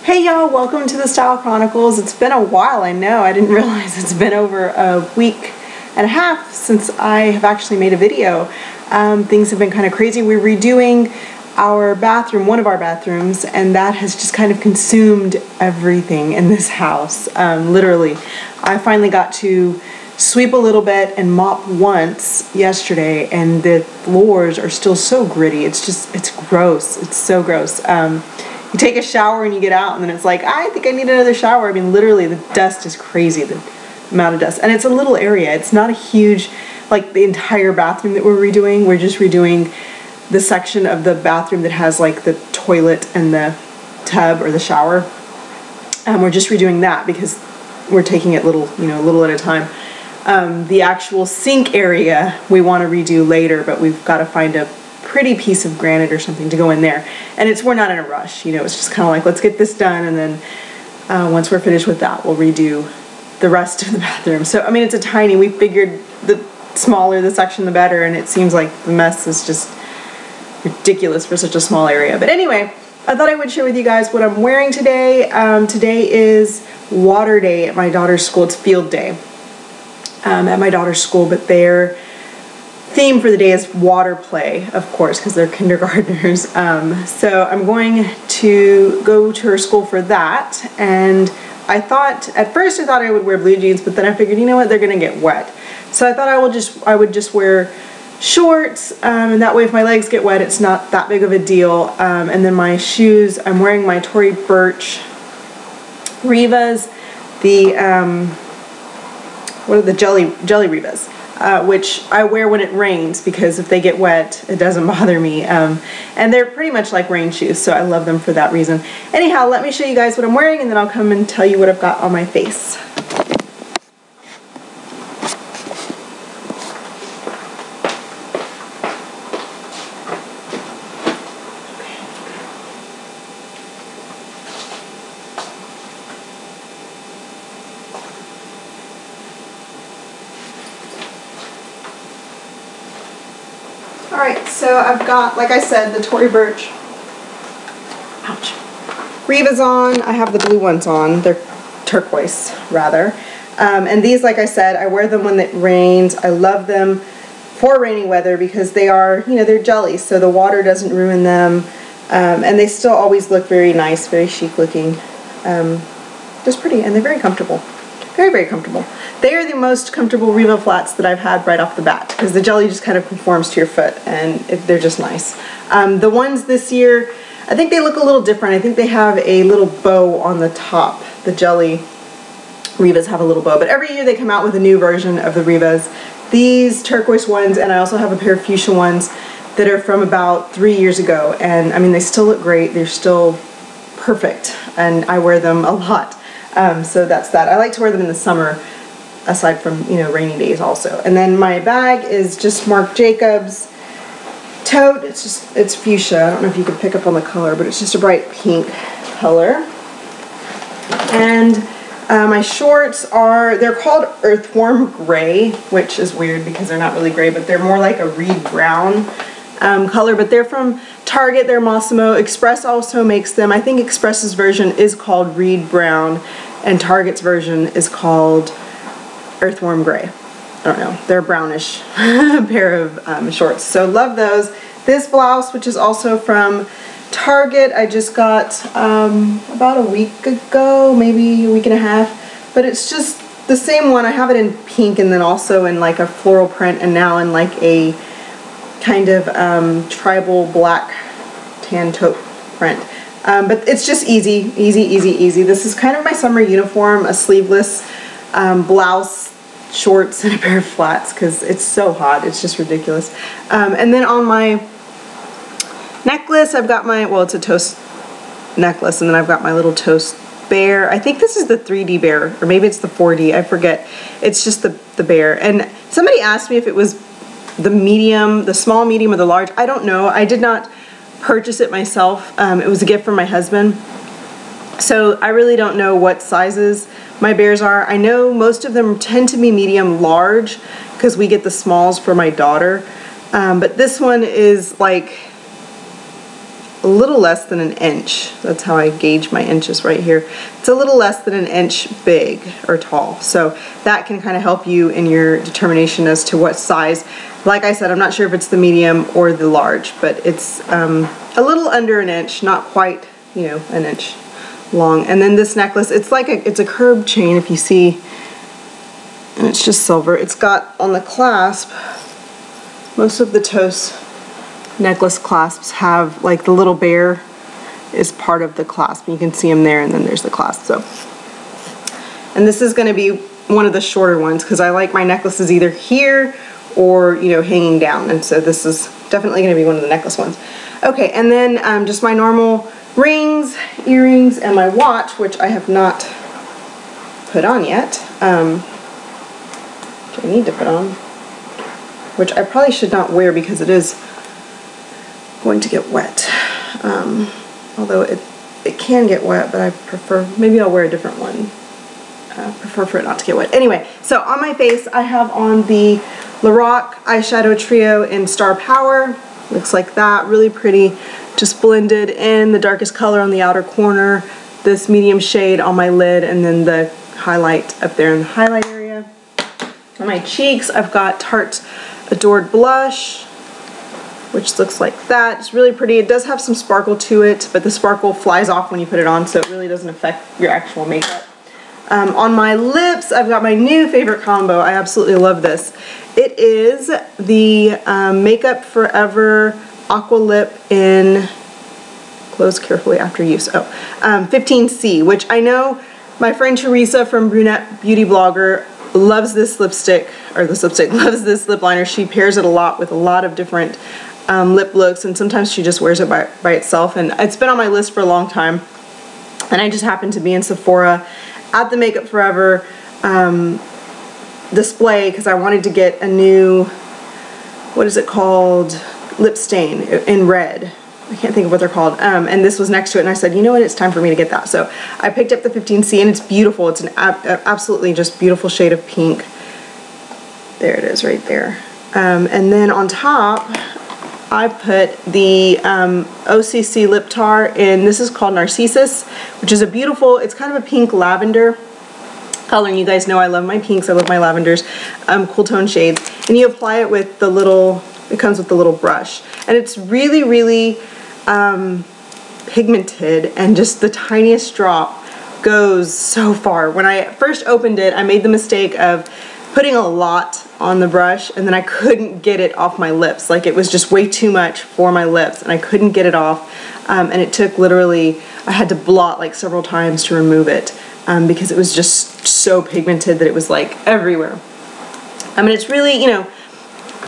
Hey y'all, welcome to the Style Chronicles. It's been a while, I know. I didn't realize it's been over a week and a half since I have actually made a video. Things have been kind of crazy. We're redoing our bathroom, one of our bathrooms, and that has just kind of consumed everything in this house. Literally. I finally got to sweep a little bit and mop once yesterday, and the floors are still so gritty. It's gross. It's so gross. You take a shower and you get out and then it's like, I think I need another shower. I mean, literally the dust is crazy, the amount of dust. And it's a little area. It's not a huge, like the entire bathroom that we're redoing. We're just redoing the section of the bathroom that has like the toilet and the tub or the shower. And we're just redoing that because we're taking it little at a time. The actual sink area we want to redo later, but we've got to find a pretty piece of granite or something to go in there, and we're not in a rush, it's just kind of like, let's get this done, and then once we're finished with that, we'll redo the rest of the bathroom. So I mean, it's a tiny, we figured the smaller the section the better, and it seems like the mess is just ridiculous for such a small area. But anyway, I thought I would share with you guys what I'm wearing today. Today is water day at my daughter's school. It's field day at my daughter's school, but their theme for the day is water play, of course, because they're kindergartners. So I'm going to go to her school for that, and at first I thought I would wear blue jeans, but then I figured, you know what, they're gonna get wet. So I thought I would just wear shorts, and that way if my legs get wet, it's not that big of a deal. And then my shoes, I'm wearing my Tory Burch Revas, what are the jelly Revas. Which I wear when it rains because if they get wet, it doesn't bother me. And they're pretty much like rain shoes, so I love them for that reason. Anyhow, let me show you guys what I'm wearing, and then I'll come and tell you what I've got on my face. Alright, so I've got, like I said, the Tory Burch Revas on. I have the blue ones on. They're turquoise, rather. And these, like I said, I wear them when it rains. I love them for rainy weather because they are, they're jelly, so the water doesn't ruin them. And they still always look very nice, very chic looking. Just pretty, and they're very comfortable. Very, very comfortable. They are the most comfortable Reva flats that I've had right off the bat because the jelly just kind of conforms to your foot, and they're just nice. The ones this year, I think they look a little different. I think they have a little bow on the top. The jelly Revas have a little bow, but every year they come out with a new version of the Revas. These turquoise ones, and I also have a pair of fuchsia ones that are from about 3 years ago, and I mean, they still look great. They're still perfect, and I wear them a lot. So that's that. I like to wear them in the summer, aside from, rainy days also. And then my bag is just Marc Jacobs Tote. It's fuchsia. I don't know if you can pick up on the color, but it's just a bright pink color. And my shorts they're called Earthworm Gray, which is weird because they're not really gray, but they're more like a reed brown color, but they're from Target. They're Mossimo. Express also makes them. I think Express's version is called reed brown, and Target's version is called Earthworm Gray. I don't know. They're a brownish pair of shorts. So love those. This blouse, which is also from Target, I just got about a week ago, maybe a week and a half. But it's just the same one. I have it in pink and then also in like a floral print, and now in like a kind of tribal black tan taupe print. But it's just easy. This is kind of my summer uniform, a sleeveless blouse, shorts, and a pair of flats because it's so hot. It's just ridiculous. And then on my necklace, I've got it's a Tous necklace, and then I've got my little Tous bear. I think this is the 3D bear, or maybe it's the 4D. I forget. It's just the bear. And somebody asked me if it was the medium, the small, medium, or the large. I don't know. I did not purchase it myself. It was a gift from my husband. So I really don't know what sizes my bears are. I know most of them tend to be medium large because we get the smalls for my daughter. But this one is like a little less than an inch. That's how I gauge my inches right here. It's a little less than an inch big or tall. So that can kind of help you in your determination as to what size. Like I said, I'm not sure if it's the medium or the large, but it's a little under an inch, not quite, you know, an inch long. And then this necklace, it's like it's a curved chain, if you see, and it's just silver. It's got on the clasp, most of the Tous necklace clasps have like the little bear is part of the clasp. You can see them there, and then there's the clasp. So, and this is going to be one of the shorter ones because I like my necklaces either here or, you know, hanging down, and so this is definitely going to be one of the necklace ones. Okay, and then just my normal rings, earrings, and my watch, which I have not put on yet. Which I need to put on, which I probably should not wear because it is going to get wet. Although it can get wet, but I prefer, maybe I'll wear a different one. I prefer for it not to get wet. Anyway, so on my face I have on the Lorac eyeshadow trio in Star Power. Looks like that, really pretty. Just blended in the darkest color on the outer corner, this medium shade on my lid, and then the highlight up there in the highlight area. On my cheeks, I've got Tarte's Adored Blush, which looks like that. It's really pretty. It does have some sparkle to it, but the sparkle flies off when you put it on, so it really doesn't affect your actual makeup. On my lips, I've got my new favorite combo. I absolutely love this. It is the Makeup Forever Aqua Lip in, close carefully after use, 15C, which I know my friend Teresa from Brunette Beauty Blogger loves this lipstick, or this lipstick, loves this lip liner. She pairs it a lot with a lot of different lip looks, and sometimes she just wears it by itself, and it's been on my list for a long time, and I just happened to be in Sephora at the Makeup Forever display because I wanted to get a new, what is it called, lip stain in red. I can't think of what they're called, and this was next to it, and I said, you know what, it's time for me to get that. So I picked up the 15C, and it's beautiful. It's an absolutely just beautiful shade of pink. There it is right there. And then on top, I put the OCC Lip Tar in, this is called Narcissus, which is a beautiful, it's kind of a pink lavender color, and you guys know I love my pinks, I love my lavenders, cool tone shades, and you apply it with the little, it comes with the little brush, and it's really, really pigmented, and just the tiniest drop goes so far. When I first opened it, I made the mistake of putting a lot on the brush, and then I couldn't get it off my lips. Like, it was just way too much for my lips, and I couldn't get it off, and it took literally, I had to blot like several times to remove it because it was just so pigmented that it was like everywhere. I mean, it's really, you know,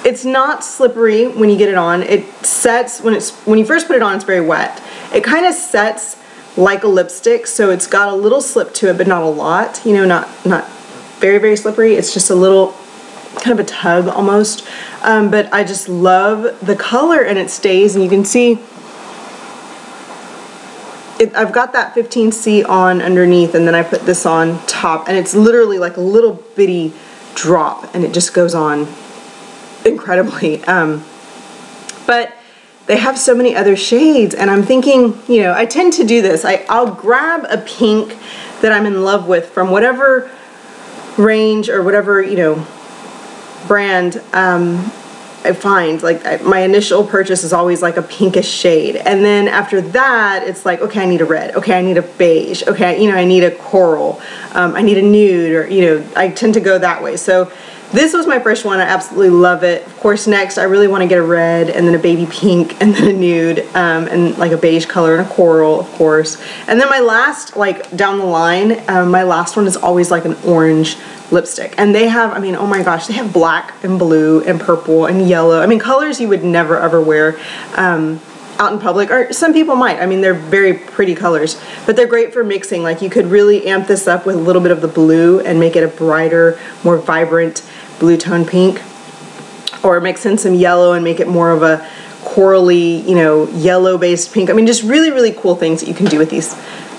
it's not slippery when you get it on. It sets, when you first put it on, it's very wet. It kind of sets like a lipstick, so it's got a little slip to it, but not a lot, you know, not very, very slippery. It's just a little, kind of a tug almost, but I just love the color, and it stays, and you can see I've got that 15C on underneath, and then I put this on top, and it's literally like a little bitty drop, and it just goes on incredibly. But they have so many other shades, and I'm thinking, you know, I tend to do this. I'll grab a pink that I'm in love with from whatever range or whatever, you know, brand I find. Like, my initial purchase is always like a pinkish shade, and then after that it's like, okay, I need a red, okay, I need a beige, okay, you know, I need a coral, I need a nude, or, you know, I tend to go that way. So this was my first one. I absolutely love it. Of course, next I really want to get a red, and then a baby pink, and then a nude, and like a beige color, and a coral, of course. And then my last, like down the line, my last one is always like an orange lipstick. And they have, I mean, oh my gosh, they have black and blue and purple and yellow. I mean, colors you would never ever wear out in public, or some people might. I mean, they're very pretty colors, but they're great for mixing. Like, you could really amp this up with a little bit of the blue and make it a brighter, more vibrant blue tone pink, or mix in some yellow and make it more of a corally, you know, yellow based pink. I mean, just really, really cool things that you can do with these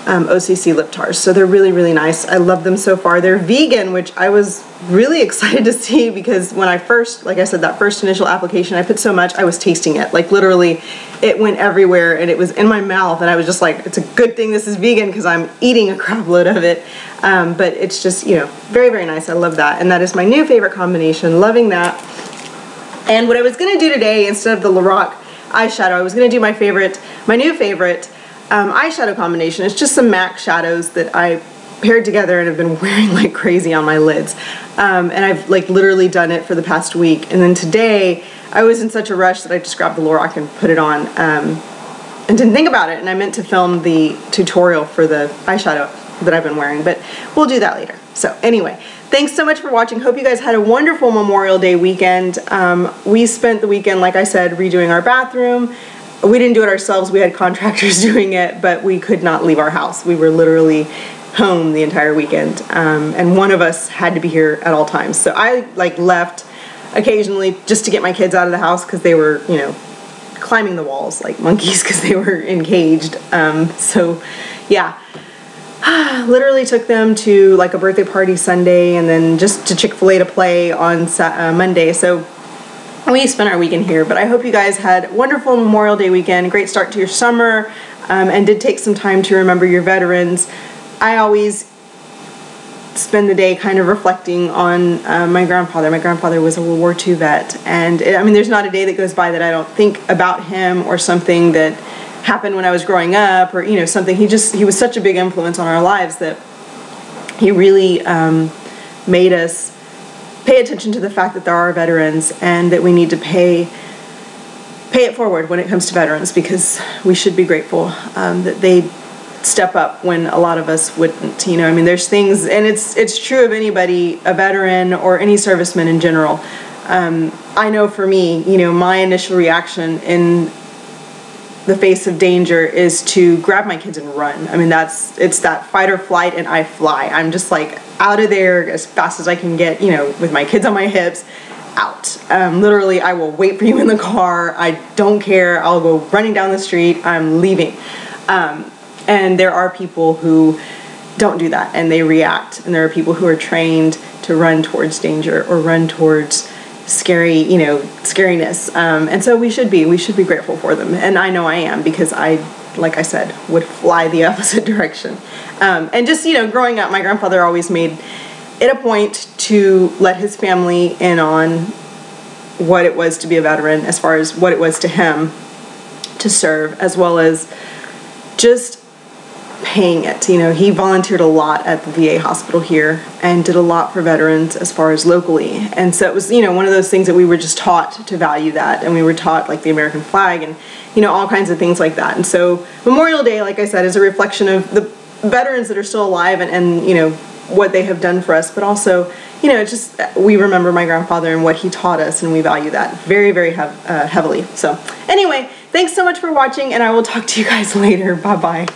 OCC Lip Tars. So they're really, really nice. I love them so far. They're vegan, which I was really excited to see because when I first, like I said, that first initial application, I put so much, I was tasting it. Like literally, it went everywhere and it was in my mouth and I was just like, it's a good thing this is vegan because I'm eating a crap load of it. But it's just, you know, very, very nice. I love that. And that is my new favorite combination. Loving that. And what I was going to do today, instead of the Lorac eyeshadow, I was going to do my new favorite eyeshadow combination. It's just some MAC shadows that I paired together and have been wearing like crazy on my lids. And I've like literally done it for the past week. And then today, I was in such a rush that I just grabbed the Lorac and put it on and didn't think about it. And I meant to film the tutorial for the eyeshadow that I've been wearing, but we'll do that later. So anyway, thanks so much for watching. Hope you guys had a wonderful Memorial Day weekend. We spent the weekend, like I said, redoing our bathroom. We didn't do it ourselves. We had contractors doing it, but we could not leave our house. We were literally home the entire weekend, and one of us had to be here at all times. So I like left occasionally just to get my kids out of the house because they were, you know, climbing the walls like monkeys because they were encaged. So yeah. Literally took them to like a birthday party Sunday and then just to Chick-fil-A to play on Monday. So we spent our weekend here, but I hope you guys had a wonderful Memorial Day weekend, great start to your summer, and did take some time to remember your veterans. I always spend the day kind of reflecting on my grandfather. My grandfather was a World War II vet, and I mean, there's not a day that goes by that I don't think about him or something that happened when I was growing up, or you know, something. He was such a big influence on our lives that he really made us pay attention to the fact that there are veterans and that we need to pay it forward when it comes to veterans, because we should be grateful that they step up when a lot of us wouldn't. You know, I mean, there's things, and it's true of anybody, a veteran or any serviceman in general. I know for me, you know, my initial reaction in the face of danger is to grab my kids and run. I mean, it's that fight or flight, and I fly. I'm just like out of there as fast as I can get, you know, with my kids on my hips, out. Literally, I will wait for you in the car. I don't care. I'll go running down the street. I'm leaving. And there are people who don't do that and they react. And there are people who are trained to run towards danger or run towards scary, you know, scariness. And so we should be grateful for them. And I know I am, because I, like I said, would fly the opposite direction. And just, you know, growing up, my grandfather always made it a point to let his family in on what it was to be a veteran, as far as what it was to him to serve, as well as just paying it. You know, he volunteered a lot at the VA hospital here and did a lot for veterans as far as locally. And so it was, you know, one of those things that we were just taught to value that. And we were taught like the American flag and, you know, all kinds of things like that. And so Memorial Day, like I said, is a reflection of the veterans that are still alive and you know, what they have done for us. But also, you know, it's just, we remember my grandfather and what he taught us, and we value that very, very heavily. So anyway, thanks so much for watching, and I will talk to you guys later. Bye-bye.